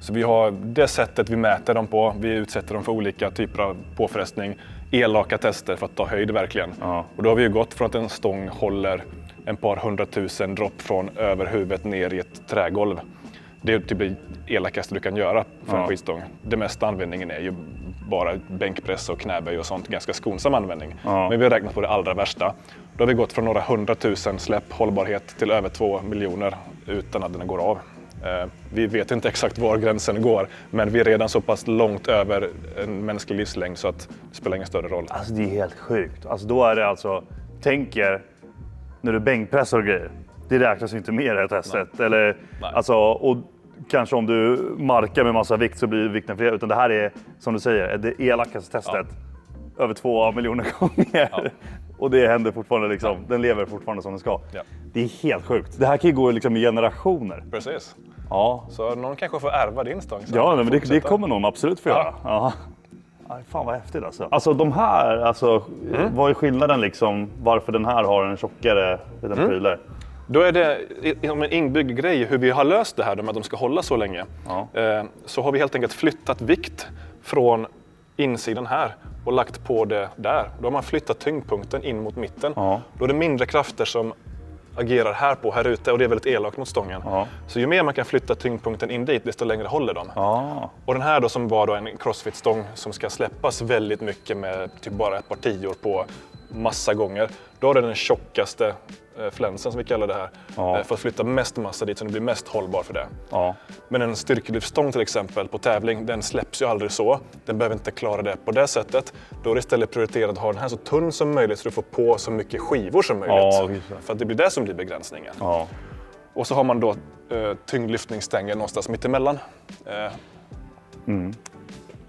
Så vi har det sättet vi mäter dem på. Vi utsätter dem för olika typer av påfrestning. Elaka tester för att ta höjd verkligen. Och då har vi ju gått från att en stång håller ett par 100 000 dropp från över huvudet ner i ett trägolv. Det är typ det elakaste du kan göra för en skidstång. Det mesta användningen är ju bara bänkpress och knäböj och sånt. Ganska skonsam användning. Men vi har räknat på det allra värsta. Då har vi gått från några 100 000 släpp hållbarhet till över 2 miljoner utan att den går av. Vi vet inte exakt var gränsen går, men vi är redan så pass långt över en mänsklig livslängd så att det spelar ingen större roll. Alltså det är helt sjukt. Alltså då är det alltså, tänker när du bänkpressar och grejer, det räknas inte med i det här testet. Eller, alltså, och kanske om du markar med massa vikt så blir vikten fler, utan det här är, som du säger, det elakaste testet. Över 2 miljoner gånger. Och det händer fortfarande liksom, den lever fortfarande som den ska. Det är helt sjukt. Det här kan ju gå liksom i generationer. Precis. Så någon kanske får ärva din stång. Men det kommer någon absolut få göra. Fan vad häftigt alltså. Alltså de här, alltså, vad är skillnaden liksom, varför den här har en tjockare liten prylar? Då är det en inbyggd grej hur vi har löst det här med att de ska hålla så länge. Så har vi helt enkelt flyttat vikt från insidan här och lagt på det där. Då har man flyttat tyngdpunkten in mot mitten. Då är det mindre krafter som agerar här ute och det är väldigt elakt mot stången. Ja. Så ju mer man kan flytta tyngdpunkten in dit, desto längre håller de. Ja. Och den här då som var då en crossfit-stång som ska släppas väldigt mycket med typ bara ett par tior på massa gånger. Då är det den tjockaste flänsen som vi kallar det här. Ja. För att flytta mest massa dit så det blir mest hållbar för det. Ja. Men en styrkelyftstång till exempel på tävling, den släpps ju aldrig så. Den behöver inte klara det på det sättet. Då är det istället prioriterat att ha den här så tunn som möjligt så du får på så mycket skivor som möjligt. Ja, för att det blir det som blir begränsningen. Ja. Och så har man då tyngdlyftningsstänger någonstans mittemellan.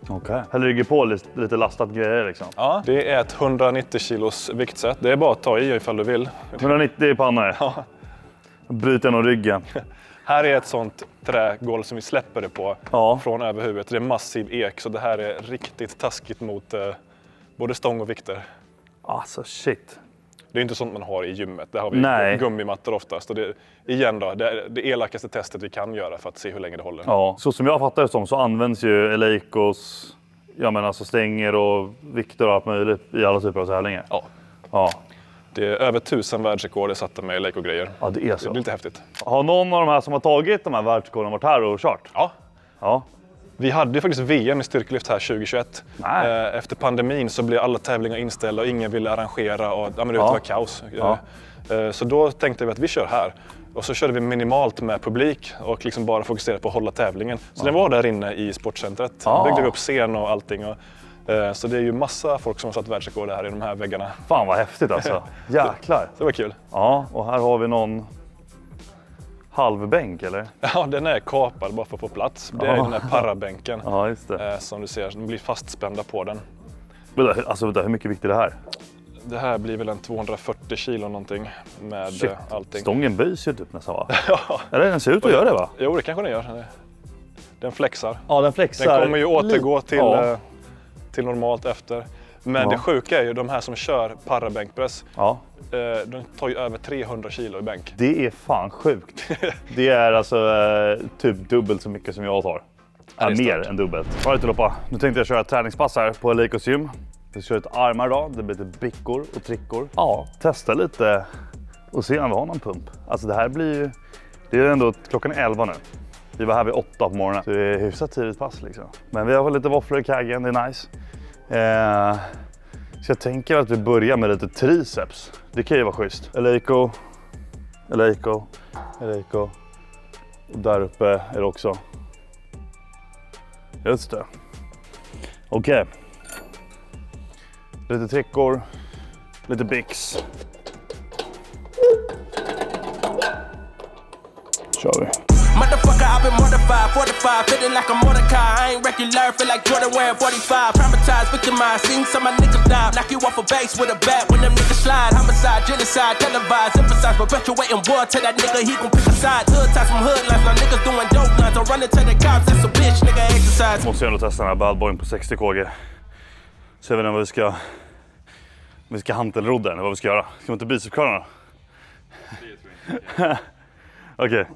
Okej. Eller ligger på lite lastat grejer liksom? Ja, det är ett 190 kilos viktset. Det är bara att ta i ifall du vill. 190 i pannor? Ja. Bryter nog ryggen. Här är ett sånt trägolv som vi släpper det på från över huvudet. Det är massiv ek så det här är riktigt taskigt mot både stång och vikter. Alltså shit. Det är inte sånt man har i gymmet. Där har vi gummimattor oftast. Och det är det elakaste testet vi kan göra för att se hur länge det håller. Ja, så som jag fattar det som så används ju Eleikos alltså stänger och vikter och allt möjligt i alla typer av tävlingar. Ja. Det är över 1000 världsrekord är satta med Eleiko-grejer. Ja, det är så. Det blir lite häftigt. Har någon av de här som har tagit de här världsrekorden varit här och kört? Ja. Vi hade ju faktiskt VM i styrkelyft här 2021. Efter pandemin så blev alla tävlingar inställda och ingen ville arrangera och det var kaos. Ja. Så då tänkte vi att vi kör här. Och så körde vi minimalt med publik och liksom bara fokuserade på att hålla tävlingen. Så den var där inne i sportcentret. Byggde vi upp scen och allting. Så det är ju massa folk som har satt världsrekord här i de här väggarna. Fan vad häftigt alltså. Jäklar. Så det var kul. Ja, och här har vi någon halvbänk eller? Ja, den är kapad bara för att få plats. Det är den här parabänken. Ja, just det. Som du ser, de blir fastspända på den. Alltså hur mycket vikt är det här? Det här blir väl en 240 kilo någonting med allting. Stången böjs ju typ nästan va? Ja. Eller den ser ut att göra det va? Jo, det kanske den gör. Den flexar. Ja, den flexar. Den kommer ju återgå till normalt efter. Men det sjuka är ju de här som kör parabänkpress. Ja. De tar ju över 300 kilo i bänk. Det är fan sjukt. Det är alltså typ dubbelt så mycket som jag tar. Mer än dubbelt. Alright Loppa, nu tänkte jag köra ett träningspass här på Eleikos gym. Vi kör ett armar idag, det blir lite bickor och trickor. Ja, testa lite och se om vi har någon pump. Alltså det här blir ju, det är ändå klockan 11 nu. Vi var här vid 8 på morgonen, så det är hyfsat tidigt pass liksom. Men vi har lite våfflor i kaggen, det är nice. Så jag tänker att vi börjar med lite triceps. Det kan ju vara schysst. Eleiko. Och där uppe är det också. Just det. Okej. Lite trickor. Lite bics. Kör vi. Motherfucker, I've been mortified, 45, feeling like a Mordecai. I ain't regular, feel like Jordan wearing 45. Traumatized, victimized, seen some of my niggas die. Knock you off a base with a bat when them niggas slide. Homicide, genocide, televised, emphasize, perpetuating war. Tell that nigga he gon' pick a side. Hood ties from hood lines, now niggas doing dope lines. I'm running to the cops, that's a bitch, nigga exercise. Måste jag ändå testa den här bad boyen på 60 kg. Så jag vet inte vad vi ska hantelrodda den, vad vi ska göra. Ska vi inte bicepsköra då? Okej.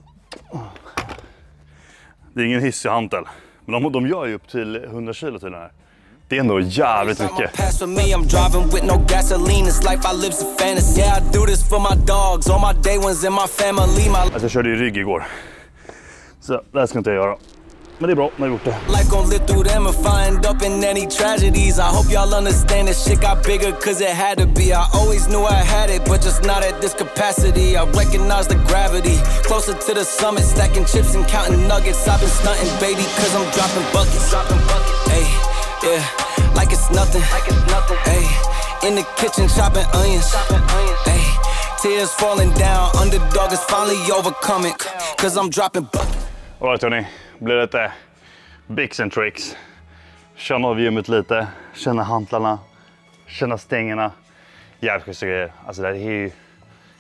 Det är ingen hissig hantel. Men de gör ju upp till 100 kilo till den här. Det är ändå jävligt mycket. Alltså jag körde ju rygg igår. Så det här ska inte jag göra. Men det är bra, när jag gjort det. Life gon' live through them and find up in any tragedies. I hope y'all understand this shit got bigger cause it had to be. I always knew I had it, but just not at this capacity. I recognize the gravity. Closer to the summit, stacking chips and counting nuggets. I've been stunting, baby, cause I'm dropping buckets. Hey, yeah, like it's nothing. Hey, in the kitchen chopping onions. Hey, tears falling down, underdog is finally overcoming. Cause I'm dropping buckets. All right, Tony. Blir lite bigs and tricks. Känna av gymmet lite, känna hantlarna, känna stängerna. Jävligt schyssta grejer. Alltså det här är ju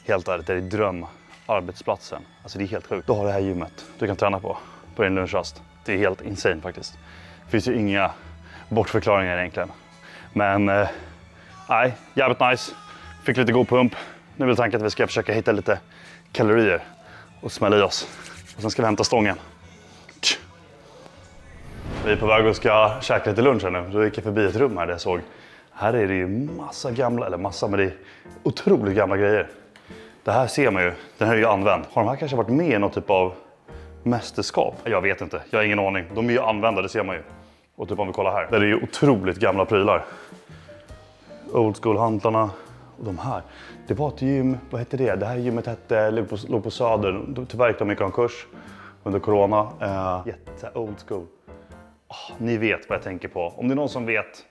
helt ärligt, det är drömarbetsplatsen. Alltså det är helt sjukt. Du har det här gymmet du kan träna på din lunchrast. Det är helt insane faktiskt. Det finns ju inga bortförklaringar egentligen. Men nej, jävligt nice. Fick lite god pump. Nu vill tanken att vi ska försöka hitta lite kalorier och smälla i oss. Och sen ska vi hämta stången. Vi är på väg och ska käka lite lunch här nu. Då gick jag förbi ett rum här där jag såg. Här är det ju massa gamla, eller massa, men det är otroligt gamla grejer. Det här ser man ju, den här är ju använd. Har de här kanske varit med i någon typ av mästerskap? Jag vet inte, jag har ingen aning. De är ju använda, det ser man ju. Och typ om vi kollar här. Det är ju otroligt gamla prylar. Old school-hantlarna. Och de här. Det var ett gym, vad hette det? Det här gymmet låg på Söder. Tyvärr gick de i konkurs under corona. Jätte old school. Ni vet vad jag tänker på. Om det är någon som vet,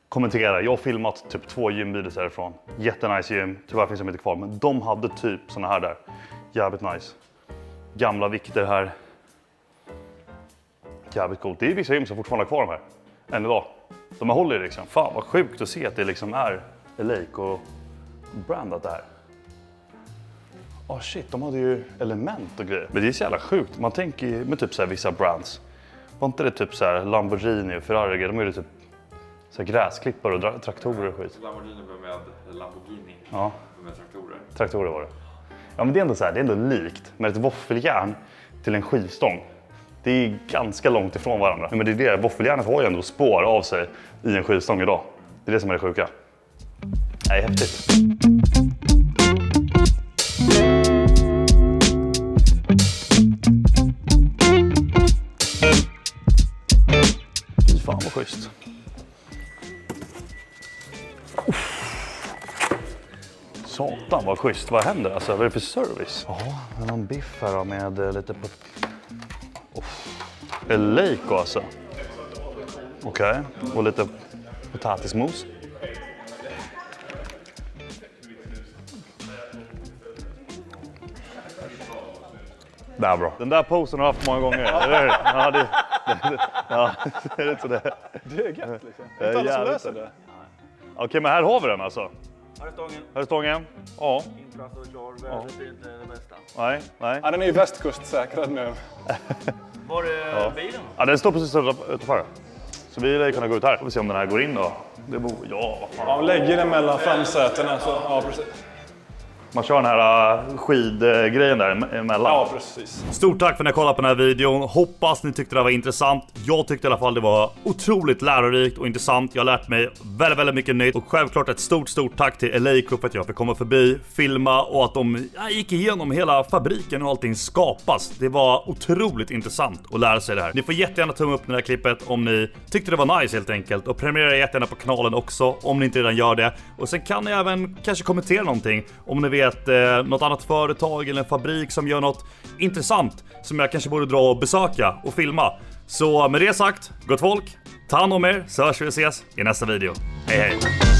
kommentera. Jag har filmat typ 2 gymvideos härifrån. Jättenice gym. Tyvärr finns de inte kvar. Men de hade typ såna här där. Jävligt nice. Gamla vikter här. Jävligt coolt. Det är vissa gym som fortfarande har kvar de här. Än idag. De har hållit liksom. Fan vad sjukt att se att det liksom är Eleiko brandat det här. Shit, de hade ju element och grejer. Men det är så jävla sjukt. Man tänker med typ så här vissa brands. Var inte det typ så här Lamborghini och Ferrari? De gjorde typ så här gräsklippare och traktorer och skit. Lamborghini var med Lamborghini. Ja. Med traktorer. Traktorer var det. Ja, men det är ändå så här, det är ändå likt. Med ett våffeljärn till en skivstång. Det är ganska långt ifrån varandra. Men det är det, våffeljärnet har ju ändå spår av sig i en skivstång idag. Det är det som är det sjuka. Det är häftigt. Fan vad schysst. Satan vad schysst. Vad händer? Alltså, vad är det för service? Ja, någon biff här med lite på... Eleiko alltså. Okej. Och lite potatismos. Det är bra. Den där posen har jag haft många gånger. Eller? Ja, det är inte det. Det är gött liksom. Det är inte alla som löser det. Okej, men här har vi den alltså. Här är stången. Här är stången. Ja. Inplastad och klar. Värdet är inte det bästa. Nej. Ja, den är ju västkustsäkrad nu. Var är bilen? Ja, den står precis utanför. Så vi lär kunna gå ut här. Får vi se om den här går in då. Det borde... Ja, fan. Ja, lägger den mellan framsätena så... Ja, precis. Man kör den här skidgrejen där emellan. Ja, precis. Stort tack för att ni kollade på den här videon. Hoppas ni tyckte det var intressant. Jag tyckte i alla fall det var otroligt lärorikt och intressant. Jag har lärt mig väldigt, väldigt mycket nytt. Och självklart ett stort tack till Eleiko för att jag fick komma förbi, filma och att de gick igenom hela fabriken och allting skapas. Det var otroligt intressant att lära sig det här. Ni får jättegärna tumma upp det här klippet om ni tyckte det var nice helt enkelt. Och prenumerera jättegärna på kanalen också om ni inte redan gör det. Och sen kan ni även kanske kommentera någonting om ni vet något annat företag eller en fabrik som gör något intressant som jag kanske borde dra och besöka och filma. Så med det sagt, gott folk, ta hand om er så hörs vi och ses i nästa video. Hej hej!